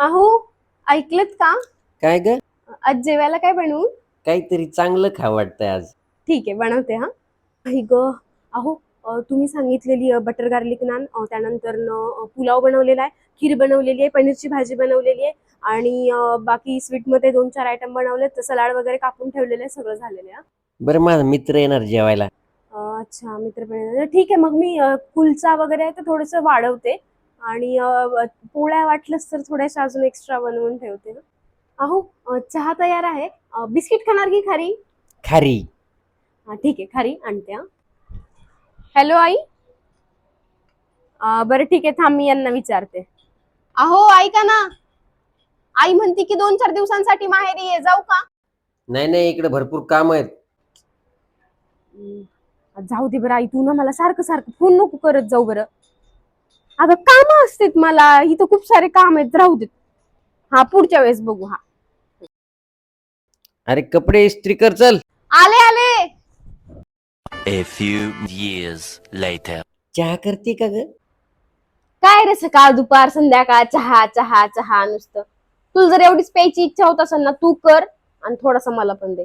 अहो, ऐकलत का? काय ग? आज जेवायला काय बनवू? काहीतरी चांगलं खावं वाटतंय आज. ठीक आहे, बनवते हा. आई ग, अहो, तुम्ही सांगितलेली बटर गार्लिक नान, त्यानंतर पुलाव बनवलेला आहे, खीर बनवलेली आहे, पनीरची भाजी बनवलेली आहे आणि बाकी स्वीटमध्ये 2-4 आयटम बनवलेत, सलाड वगैरे कापून ठेवलेलं आहे, सगळं झालेलं आहे. बरं, माझा मित्र येणार जेवायला. अच्छा, मित्र पण येणार. ठीक आहे, मग मी कुलचा वगैरे आहे तर थोडंसं वाढवते आणि पोळ्या वाटलंच तर थोड्याशा अजून एक्स्ट्रा बनवून ठेवते. अहो, चहा तयार आहे. बिस्किट खाणार की खारी? खारी. हा, ठीक आहे, खारी आणते हा. हॅलो आई. बरं ठीक आहे, थांब मी यांना विचारते. अहो, ऐका ना. आई म्हणते की 2-4 दिवसांसाठी माहेरी ये, जाऊ का? नाही नाही, इकडे भरपूर काम आहेत. जाऊ दे बरं आई, तू ना मला सारखं सारखं फोन नको करत जाऊ बरं. अगं काम असतात मला, इथं खूप सारे काम आहेत, राहू देत. हा, पुढच्या वेळेस बघू. हा, अरे कपडे इस्त्री कर, चल. आले आले. A few years later. चहा करते का ग? काय रे, सकाळ दुपार संध्याकाळ चहा चहा चहा नुसतं. तुला जर एवढीच प्यायची इच्छा होत असेल ना, तू कर आणि थोडासा मला पण दे.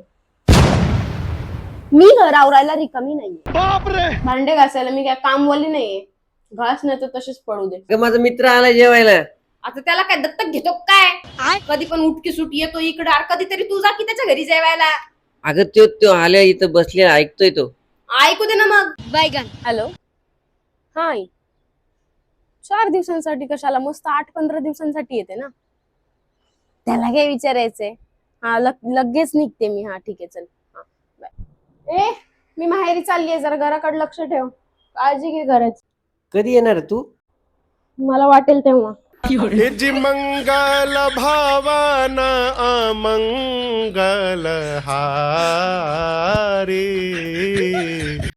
मी घर आवरायला रिकामी नाहीये. भांडे घासायला मी काय कामवाली नाहीये. घास नाही तर तसेच पडू दे. अगं, माझा मित्र आला जेवायला. आता त्याला काय दत्तक घेतो काय? कधी पण उठकी सुटी येतो इकडे, कधीतरी तू जा की त्याच्या घरी जेवायला. अगं, तो आल्या इथं बसले, ऐकतोय तो. ऐकू दे ना मग. बैगन. हॅलो. हा आई. 4 दिवसांसाठी कशाला, मस्त 8-15 दिवसांसाठी येते ना. त्याला काय विचारायचंय? हा, लगेच निघते मी. हा, ठीक आहे, चल. हा, बाय. मी माहेरी चाललीये, जरा घराकडे लक्ष ठेव, काळजी घे घराची. कधी येणार तू? मला वाटेल तेव्हा. जी मंगल भावना अमंगल हारी